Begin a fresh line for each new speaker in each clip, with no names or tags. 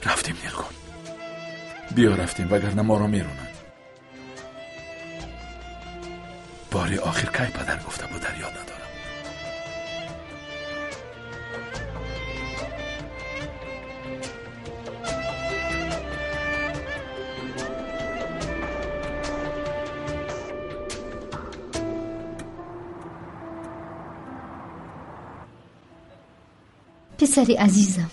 رفتیم نیلگون. بیا رفتیم وگرنه ما رو میرونن. باری آخر کی پدر گفته بود در یاد ندارم.
پسری عزیزم،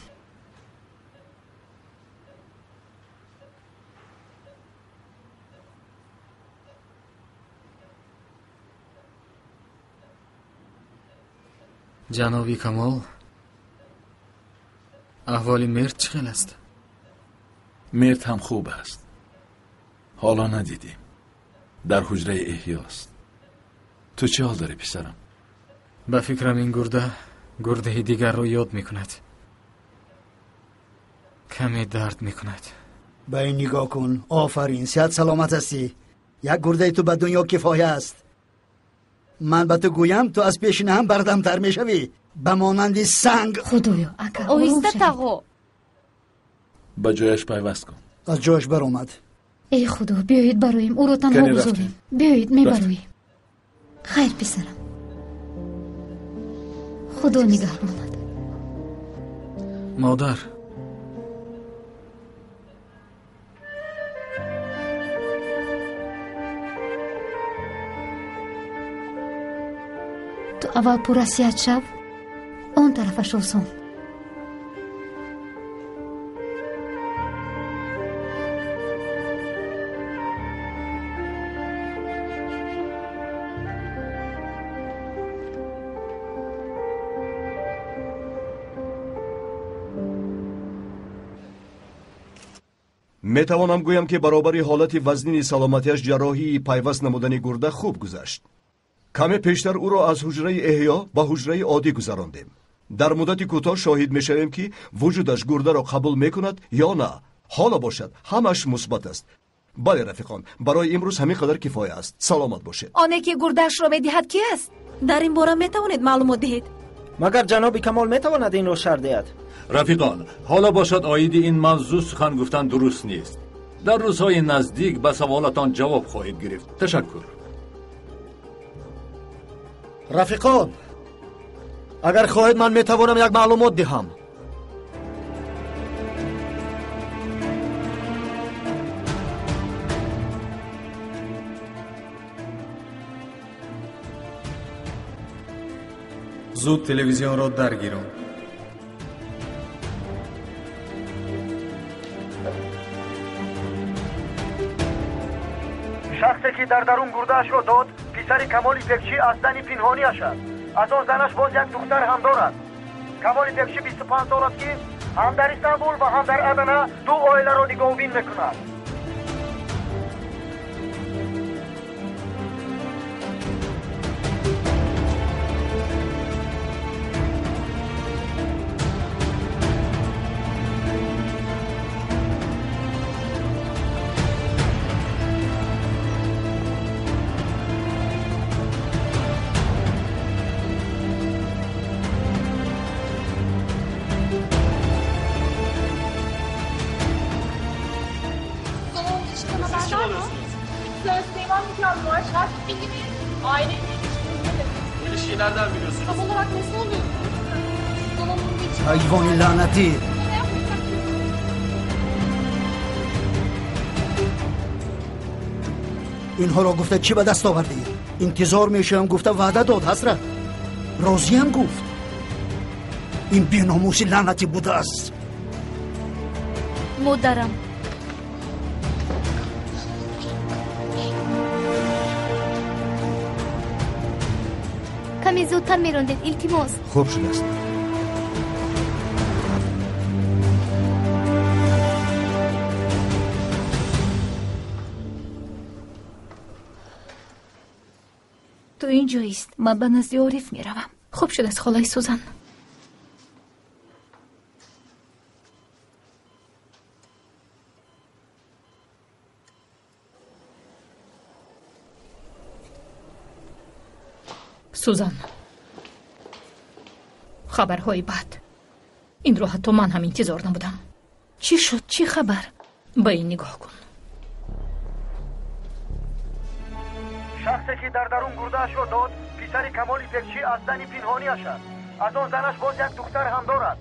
جنابی کمال، احوال مرد چخیل است؟
مرد هم خوب است. حالا ندیدیم. در حجره احیاست. تو چه حال داری پسرم؟
به فکرم این گرده دیگر رو یاد میکند. کمی درد میکند.
به این نگاه کن. آفرین، صحت سلامت هستی. یک گرده تو به دنیا کفایه است. من به تو گویم تو از پیشین هم بردم تر میشوی. به مانند سنگ.
خدایا اکا
اویسته تاغو.
به جایش پیوست کن.
از جایش بر اومد.
ای خدا بیایید برایم او رو تنها بذاریم. بیایید میبرویم. خیر پسرم، خدا نگهباند.
مادر،
تو اول پرسیت شو، اون طرفش آسان.
میتوانم گویم که برابری حالت وزنی سلامتیش جراحی پیوست نمودن گرده خوب گذشت. کمی پیشتر او را از حجره احیا به حجره عادی گذراندیم. در مدت کوتاه شاهد میشویم که وجودش گرده را قبول میکند یا نه. حالا باشد همش مثبت است. بله رفیقان، برای امروز همین قدر کفایه است. سلامت باشید.
آنه که گردش را میدهد کی است؟ در این باره میتوانید معلومات دهید؟
مگر جناب کمال میتواند این را شرح دهد؟
رفیقان، حالا باشد آیید این موضوع سخن گفتن درست نیست. در روزهای نزدیک به سوالتان جواب خواهید گرفت. تشکر.
رفیقان، اگر خواهید من میتوانم یک معلومات دهم.
زود تلویزیون را درگیرون.
شخصی که در درون گرده‌اش را داد پسر کمال بکچی از زن پنهانی است. از آن زنش باز یک دختر هم دارد. کمال بکچی 25 سال است که هم در استانبول و هم در ادنه دو عائله را نگاهبین میکند.
حیوان لعنتی. اینها را گفته چی به دست آوردی؟ انتظار میشم گفته وعده داد حضرت. راضی هم گفت. این بی‌ناموسی لعنتی بوده است.
مادرم،
کمی زودتر میراندید التماس.
خوب شده است.
تو اینجاییست. من به نزد عارف میروم.
خوب شده است خالای سوزن. سوزن، خبرهای بد. این رو حتی من هم انتظار نبودم. چی شد؟ چی خبر؟ با این نگاه کن.
شخصی که در درون گرده‌اش را داد پسر کمال ایپکچی از زن پنهانی‌اش است. از آن زنش باز یک دختر هم دارد.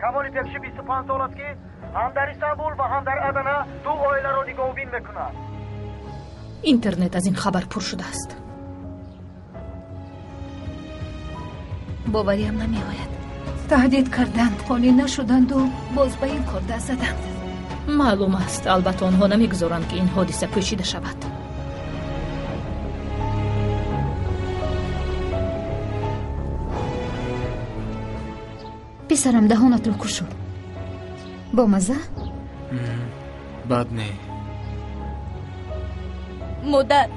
کمال ایپکچی 25 سال است که هم در استانبول و هم در ادنا دو عائله را نگاهبین میکند.
اینترنت از این خبر پر شده است. باوریم نمی آید. تهدید کردند، قانع نشدند و باز به این کار دست زدند. معلوم است البته آنها نمیگذارند که این حادثه پیچیده شود. پسرم دهانت رو کشو. با مزه؟
بد نه.
مادر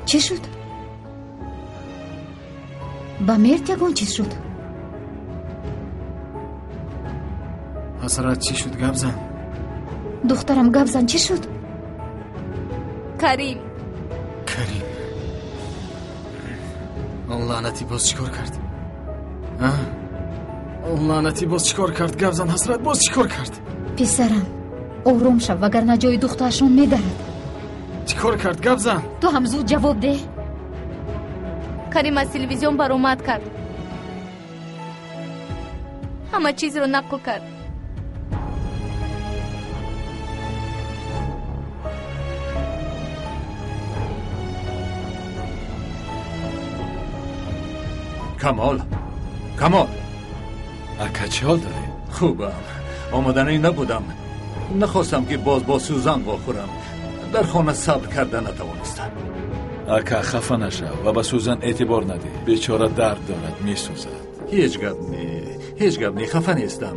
چی شد؟ با مرد یکون چیز شد؟
حسرت چی شد گبزن؟
دخترم گبزن چی شد؟
کریم
اون لعنتی باز چیکار کرد؟ اون لعنتی باز چیکار کرد گبزن؟ حسرت باز چیکار کرد؟
پسرم آروم شو وگرنه جای دخترشون میدرد.
چیکار کرد گبزن؟
تو هم زود جواب ده.
کریم از تلویزیون برآمد کرد، همه چیز رو نقل کرد.
کمال
اکا چه حال داری؟
خوبم. آمدنی نبودم، نخواستم که باز با سوزن واخورم. در خانه صبر کرده نتوانستم.
اکا خفه نشو و به سوزن اعتبار نده. بیچاره درد دارد میسوزد.
هیچ گپ نی خفه نیستم.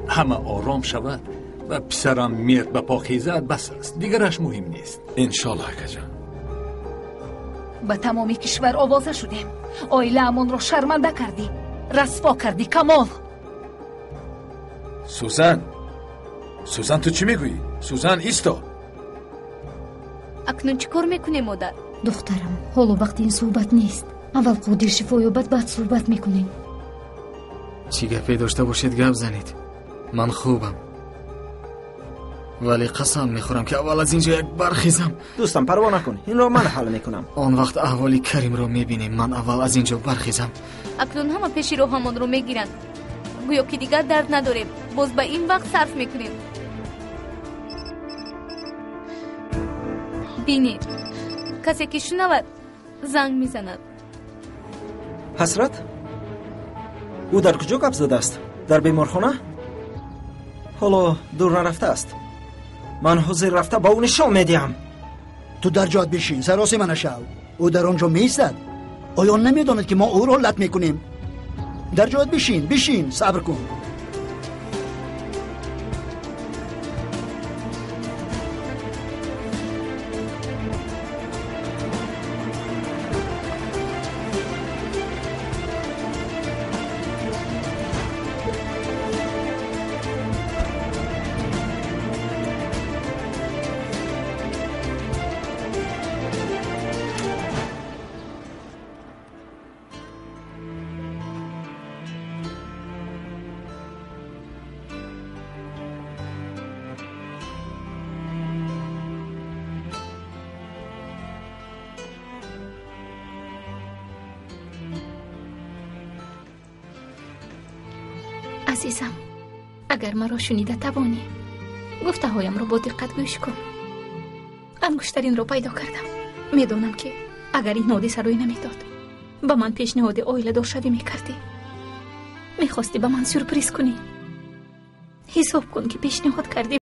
همه آرام شود و پسرم میرد به پا خیزد بس است، دیگرش مهم نیست.
انشالله اکا جان.
به تمامی کشور آوازه شدیم. عائله امون رو شرمنده کردی، رسوا کردی کمال.
سوزن تو چی میگویی؟ سوزن ایستا.
اکنون چی کار میکنی مادر؟
دخترم حالا وقت این صحبت نیست. اول قدر شفا یابد بعد صحبت میکنیم.
چی گپی داشته باشید گپ زنید. من خوبم، ولی قسم میخورم که اول از اینجا یک برخیزم.
دوستم پروا نکن، این رو من حل میکنم.
آن وقت احوالی کریم رو میبینیم. من اول از اینجا برخیزم.
اکنون همه پیشی رو همان رو میگیرند، گویا که دیگر درد نداریم، باز به این وقت صرف میکنیم. بینید کسی که شنود زنگ میزند.
حسرت او در کجا گپ زده است؟ در بیمارخانه؟ حالا دور نرفته است. من حضور رفته با او نشان میدیم.
تو در جاد بشین، سراسی من شو. او در آنجا میستد. آیا نمیداند که ما او را لط میکنیم؟ در جاد بشین صبر کن.
عزیزم اگر مرا شنیده توانی گفته هایم را با دقت گوش کن. انگشترین را پیدا کردم. میدانم که اگر این حادثه روی نمیداد با من پیشنهاد عائله دار شوی میکردی. میخواستی با من سورپریز کنی. حساب کن که پیشنهاد کردی